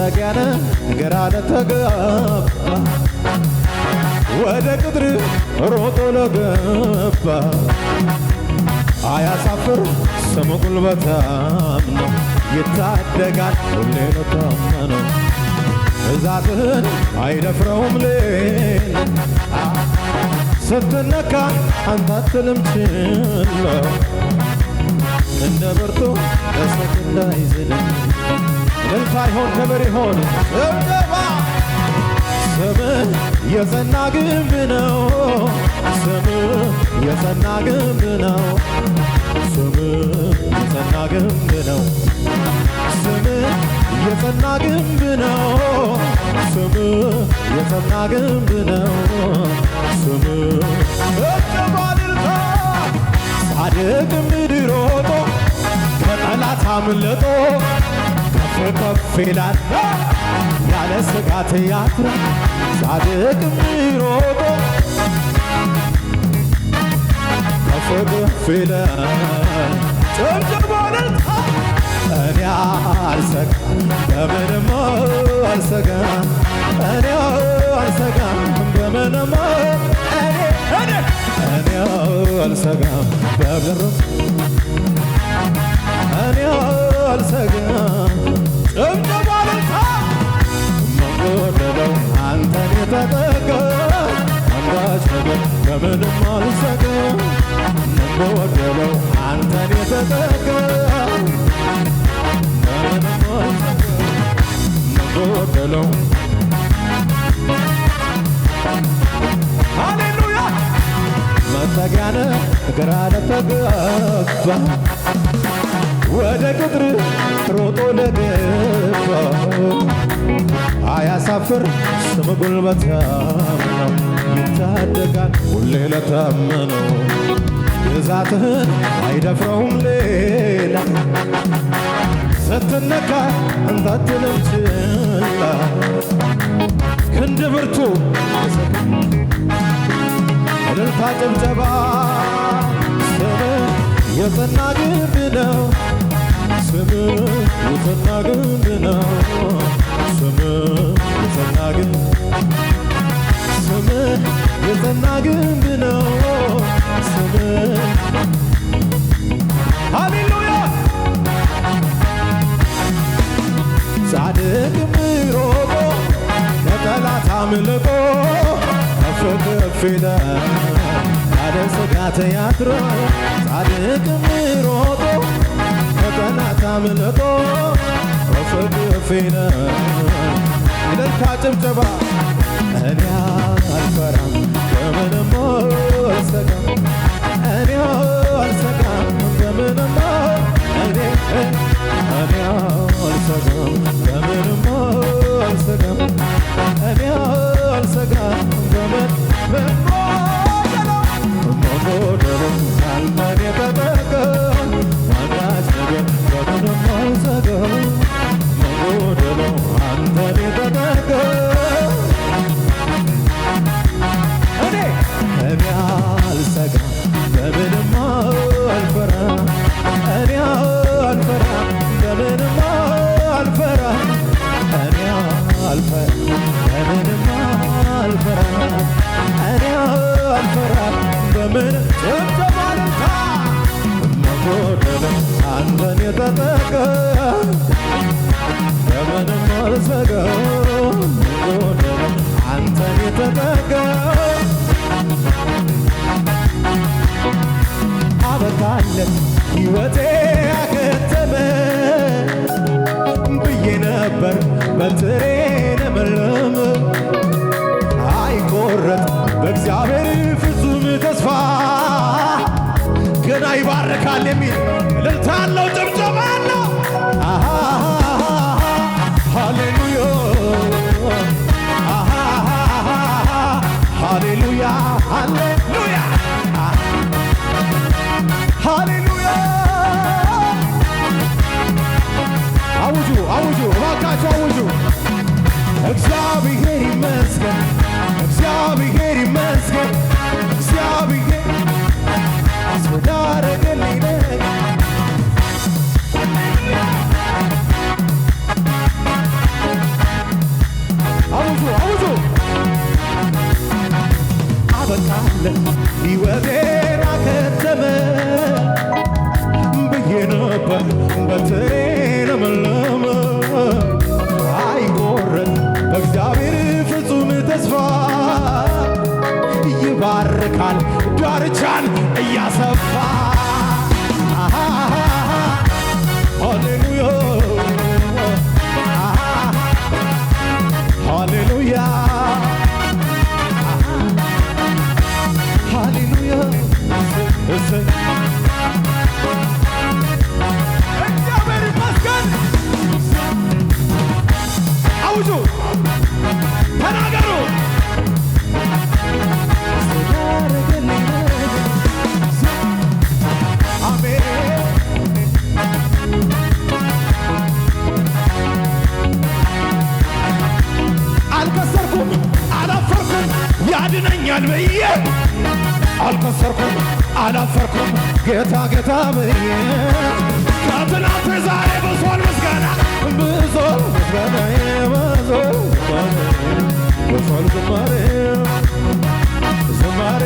መጠጊያነ ግራ ለተጋባ ወደ ቅጥር ሮጦ ለገባ አያሳፍር ስሙ ጉልበታም ነው ይታደጋል ሁሌ ለታመነው ትእዛዝህን አይደፍረውም ሌላ ስትነካ አንተ አትልም ችላ እንደ ብርቱ ለሰከንድ አይዝልም እልልታ ይሆን ክብር ይሆን ጭብጨባ ስምህ የጸና ግንብ ነው ስምህ የጸና ግንብ ነው ስምህ የጸና ግንብ ነው ስምህ የጸና ግንብ ነው ስምህ የጸና ግንብ ነው ስምህ እጅባልልታ ጻድቅ ምድር ሮጦ ከጠላት አምልጦ ከፍ ከፍ ይላል ያለ ስጋት ያድራል ጻድቅ ምድር ሮጦ ከፍ ከፍ ይላል ጭብጭባልልታ እኔ አልሰጋም በምንም አልሰጋም እኔ አልሰጋም በምንም እኔ አልሰጋም በምንም እኔ አልሰጋም ጭብጨባልልታ መንጎደለው አንተን የተጠጋ አንዳች ነገር በምንም አልሰጋም መንጎደለው አንተን የተጠጋ ጎደለው ሃሌሉያ መጠጊያነ ግራ ለተጋባ ወደ ቅጥር ሮጦ ለገባ አያሳፍር ስም ጉልበታም ነው ይታደጋል ሁሌ ለታመነው ግዛትህን አይደፍረውም ሌላ ስትነካ አንተ አትልም ችላ ክንድ ብርቱ እልልታ ጭብጨባ ስምህ የጸና ግንብ ነው ስምህ የጸና ግንብ ነው ስምህ የጸና ግንብ ስምህ የጸና ግንብ ነው ስምህ ሃሌሉያ ጻድቅ ምሮጦ ከጠላት አምልጦ ከፍ ከፍ ይላል ያለ ስጋት ያድራል ጻድቅ ምሮጦ ከጠላት አምልጦ ከፍ ከፍ ይላል እልልታ ጭብጨባ እኔ አልፈራም በምንም አልሰጋም እኔ አልሰጋም በምንም እኔ አልሰጋም በምንም አልሰጋም እኔ አልሰጋም በምንም መንጎደለው አንተን የተጠጋ አንዳች ነገር በምንም አልሰጋም መንጎደለው አንተን የተጠጋ እኔ አልሰጋም በምንም አልፈራም እኔ አልፈራም በምንም አልፈራም እኔ አልፈራም በምንም አልፈራም እኔ አልፈራም በምንም ጭብጨባልልታ መንጎደለው አንተን የተጠጋ በምንም አልሰጋም መንጎደለው አንተን የተጠጋ አበቃለት ሕይወቴ አከተመ ብዬ ነበር በትሬ ለመለመ አይቆረጥ በእግዚአብሔር ፍጹም ተስፋ ገና ይባርካል የሚል እልልታ አለው ጭብጨባ አለው ሃሌሉያ ሃሌሉያ ሃሌሉያ ሃሌሉያ አውጁ አውጁ እባካችሁ አውጁ እግዚአብሔር ይመስገን እግዚአብሔር ይመስገን እግዚአብሔር ስላደረገልኝ ነገር በትሬ ለመለመ አይቆረጥ በእግዚአብሔር ፍጹም ተስፋ ይባርካል ዳርቻን እያሰፋ ሃሌሉያ ሃሌሉያ ሃሌሉያ እግዚአብሔር ይመስገን። አውጁ ተናገሩ። አልከሰርኩም አላፈርኩም ያድነኛል ብዬ አልከሰርኩም አላፈርኩም ጌታ ጌታ ብዬ ከትናንት ዛሬ ብሶል ምስጋና ብሶል ምስጋናዬ ብሶል ዝማሬ ዝማሬ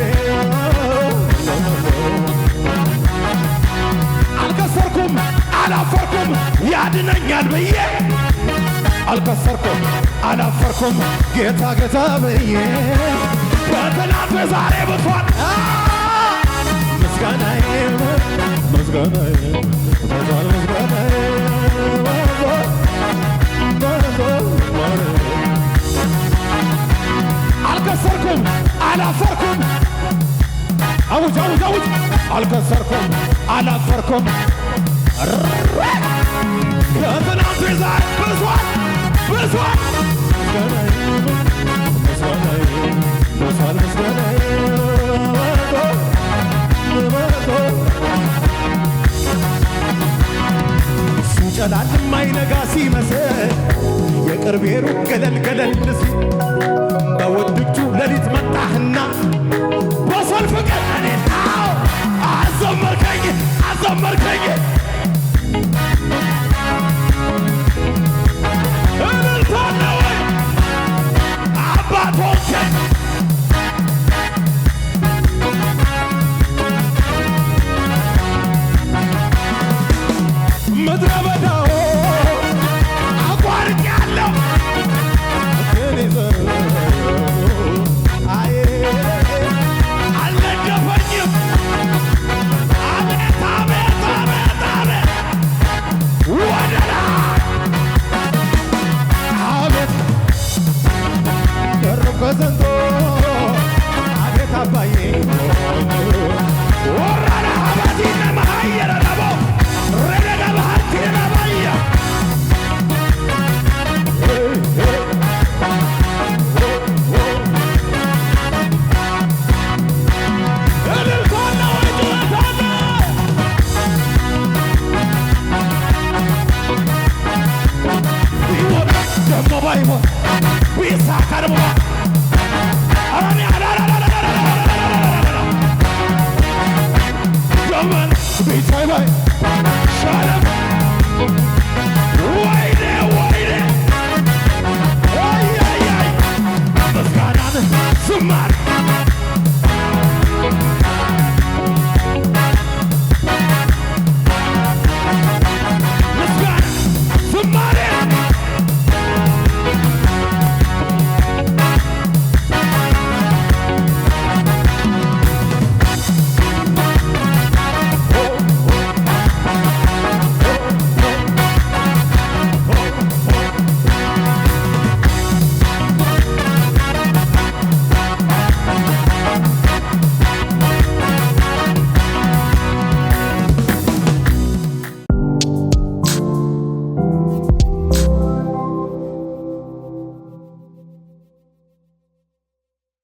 አልከሰርኩም አላፈርኩም ያድነኛል ብዬ አልከሰርኩም አላፈርኩም ጌታ ጌታ ብዬ ከትናንት ዛሬ ብሶል ምስጋናዬ ምስጋናዬ ብሶል ምስጋናዬ አልከሰርኩም አላፈርኩም አውጅ አውጅ አውጅ አልከሰርኩም አላፈርኩም ከትናንት ዛሬ ብሶል ብሶል ምስጋናዬ ብሶል ምስጋናዬ ሲጨላልም አይነጋ ሲመስል የቅርቤ ሩቅ ገለል ገለል ሲል በውድቅቱ ሌሊት መጣህና በሰልፍ ቀን እኔን አዘመርከኝ አዘመርከኝ እልልታና ወይ አባቶቼ ምድረ በዳው አቋርጫለሁ አልነደፈኝም አቤት አቤት አቤት አቤት ወደላ አቤት ደረብ ከዘንዶ አቤት አባዬ ወራላ አባቲነ መሃየረ ረቦ ረደጋ ባህርቲነ ባያ እልልታና ወይ ጩኸታና ቢሞት ደሞ ባይሞት ቢሳካ ደሞ አራኒ ዘመን ቢታይ ባይ ሻለም